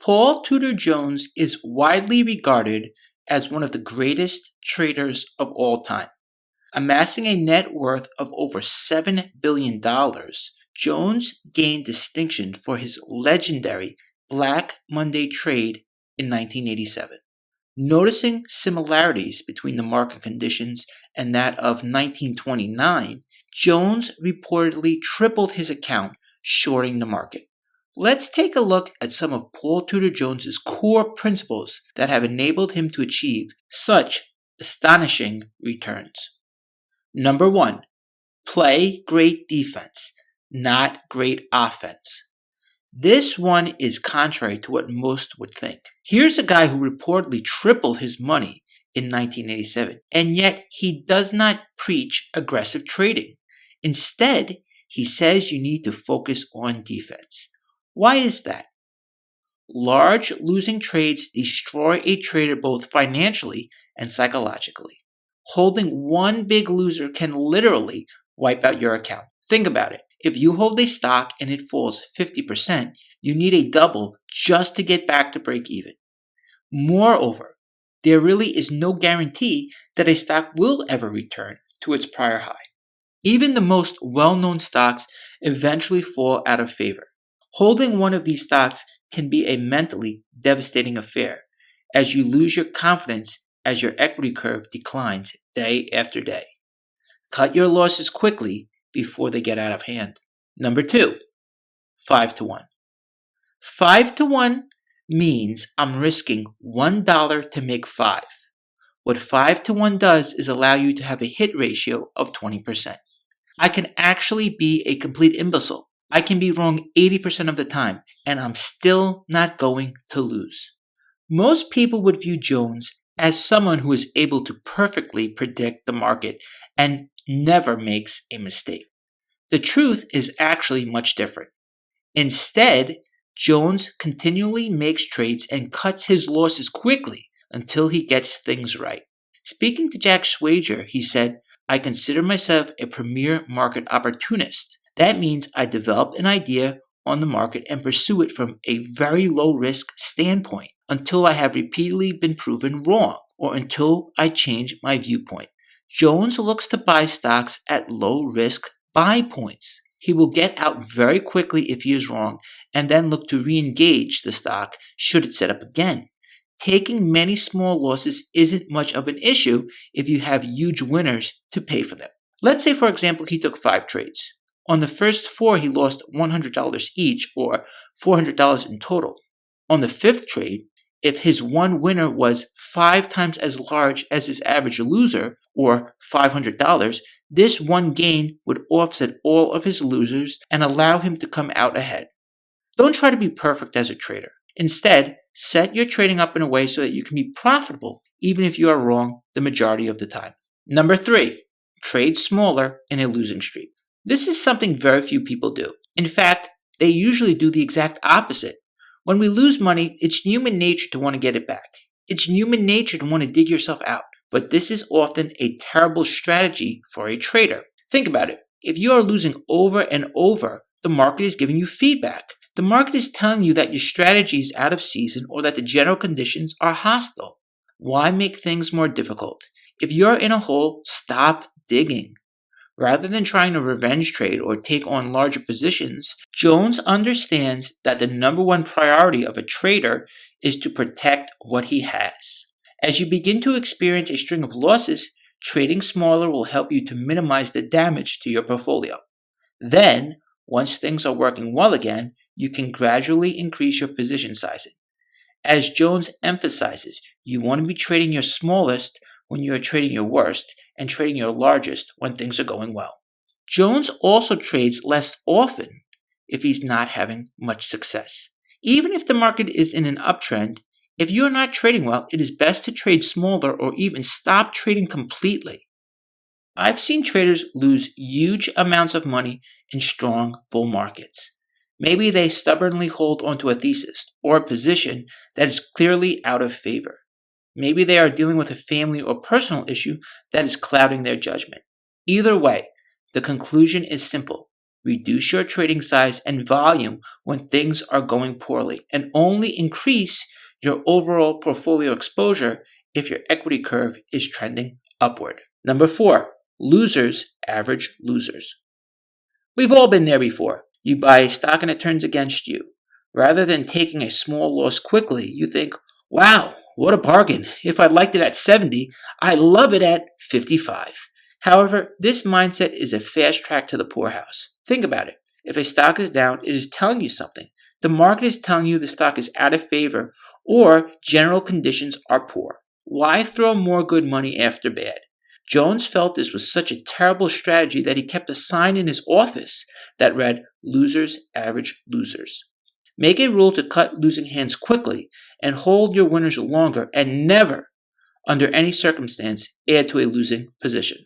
Paul Tudor Jones is widely regarded as one of the greatest traders of all time. Amassing a net worth of over $7 billion, Jones gained distinction for his legendary Black Monday trade in 1987. Noticing similarities between the market conditions and that of 1929, Jones reportedly tripled his account shorting the market. Let's take a look at some of Paul Tudor Jones's core principles that have enabled him to achieve such astonishing returns. Number 1. Play great defense, not great offense. This one is contrary to what most would think. Here's a guy who reportedly tripled his money in 1987, and yet he does not preach aggressive trading. Instead, he says you need to focus on defense. Why is that? Large losing trades destroy a trader both financially and psychologically. Holding one big loser can literally wipe out your account. Think about it. If you hold a stock and it falls 50%, you need a double just to get back to break even. Moreover, there really is no guarantee that a stock will ever return to its prior high. Even the most well-known stocks eventually fall out of favor. Holding one of these stocks can be a mentally devastating affair, as you lose your confidence as your equity curve declines day after day. Cut your losses quickly before they get out of hand. Number 2, 5 to 1. 5 to 1 means I'm risking $1 to make 5. What 5 to 1 does is allow you to have a hit ratio of 20%. I can actually be a complete imbecile. I can be wrong 80% of the time, and I'm still not going to lose. Most people would view Jones as someone who is able to perfectly predict the market and never makes a mistake. The truth is actually much different. Instead, Jones continually makes trades and cuts his losses quickly until he gets things right. Speaking to Jack Schwager, he said, "I consider myself a premier market opportunist. That means I develop an idea on the market and pursue it from a very low risk standpoint until I have repeatedly been proven wrong or until I change my viewpoint." Jones looks to buy stocks at low risk buy points. He will get out very quickly if he is wrong and then look to re-engage the stock should it set up again. Taking many small losses isn't much of an issue if you have huge winners to pay for them. Let's say, for example, he took 5 trades. On the first 4, he lost $100 each, or $400 in total. On the 5th trade, if his one winner was 5 times as large as his average loser, or $500, this one gain would offset all of his losers and allow him to come out ahead. Don't try to be perfect as a trader. Instead, set your trading up in a way so that you can be profitable, even if you are wrong the majority of the time. Number 3, trade smaller in a losing streak. This is something very few people do. In fact, they usually do the exact opposite. When we lose money, it's human nature to want to get it back. It's human nature to want to dig yourself out. But this is often a terrible strategy for a trader. Think about it. If you are losing over and over, the market is giving you feedback. The market is telling you that your strategy is out of season or that the general conditions are hostile. Why make things more difficult? If you're in a hole, stop digging. Rather than trying to revenge trade or take on larger positions, Jones understands that the number one priority of a trader is to protect what he has. As you begin to experience a string of losses, trading smaller will help you to minimize the damage to your portfolio. Then, once things are working well again, you can gradually increase your position sizing. As Jones emphasizes, you want to be trading your smallest when you are trading your worst and trading your largest when things are going well. Jones also trades less often if he's not having much success. Even if the market is in an uptrend, if you are not trading well, it is best to trade smaller or even stop trading completely. I've seen traders lose huge amounts of money in strong bull markets. Maybe they stubbornly hold onto a thesis or a position that is clearly out of favor. Maybe they are dealing with a family or personal issue that is clouding their judgment. Either way, the conclusion is simple. Reduce your trading size and volume when things are going poorly, and only increase your overall portfolio exposure if your equity curve is trending upward. Number 4, losers average losers. We've all been there before. You buy a stock and it turns against you. Rather than taking a small loss quickly, you think, wow, what a bargain. If I liked it at 70, I love it at 55. However, this mindset is a fast track to the poorhouse. Think about it. If a stock is down, it is telling you something. The market is telling you the stock is out of favor or general conditions are poor. Why throw more good money after bad? Jones felt this was such a terrible strategy that he kept a sign in his office that read, "Losers average losers." Make a rule to cut losing hands quickly and hold your winners longer, and never, under any circumstance, add to a losing position.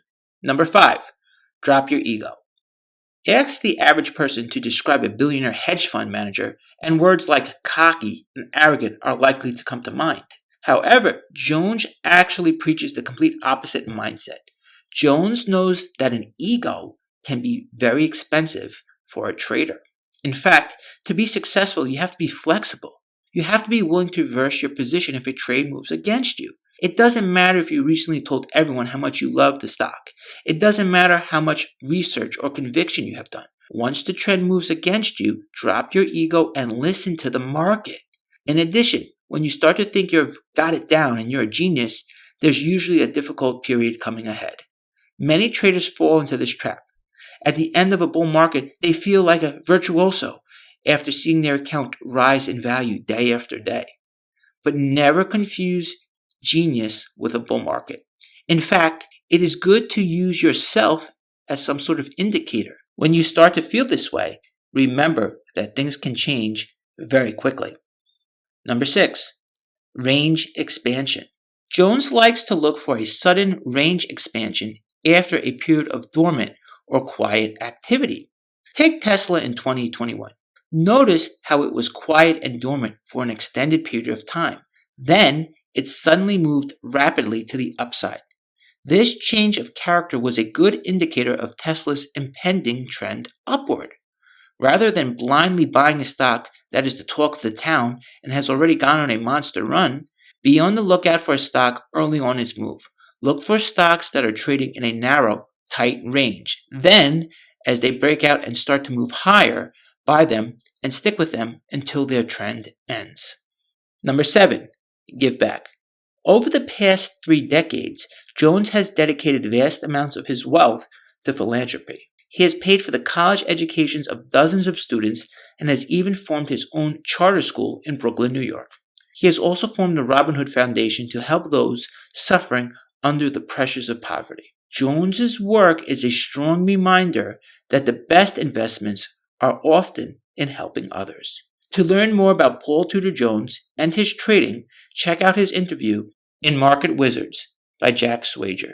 Number 5, drop your ego. Ask the average person to describe a billionaire hedge fund manager, and words like cocky and arrogant are likely to come to mind. However, Jones actually preaches the complete opposite mindset. Jones knows that an ego can be very expensive for a trader. In fact, to be successful, you have to be flexible. You have to be willing to reverse your position if a trade moves against you. It doesn't matter if you recently told everyone how much you love the stock. It doesn't matter how much research or conviction you have done. Once the trend moves against you, drop your ego and listen to the market. In addition, when you start to think you've got it down and you're a genius, there's usually a difficult period coming ahead. Many traders fall into this trap. At the end of a bull market, they feel like a virtuoso after seeing their account rise in value day after day. But never confuse genius with a bull market. In fact, it is good to use yourself as some sort of indicator. When you start to feel this way, remember that things can change very quickly. Number 6, range expansion. Jones likes to look for a sudden range expansion after a period of dormant or quiet activity. Take Tesla in 2021. Notice how it was quiet and dormant for an extended period of time. Then it suddenly moved rapidly to the upside. This change of character was a good indicator of Tesla's impending trend upward. Rather than blindly buying a stock that is the talk of the town and has already gone on a monster run, be on the lookout for a stock early on its move. Look for stocks that are trading in a narrow, tight range. Then, as they break out and start to move higher, buy them and stick with them until their trend ends. Number 7, give back. Over the past 3 decades, Jones has dedicated vast amounts of his wealth to philanthropy. He has paid for the college educations of dozens of students and has even formed his own charter school in Brooklyn, New York. He has also formed the Robin Hood Foundation to help those suffering under the pressures of poverty. Jones's work is a strong reminder that the best investments are often in helping others. To learn more about Paul Tudor Jones and his trading, check out his interview in Market Wizards by Jack Swager.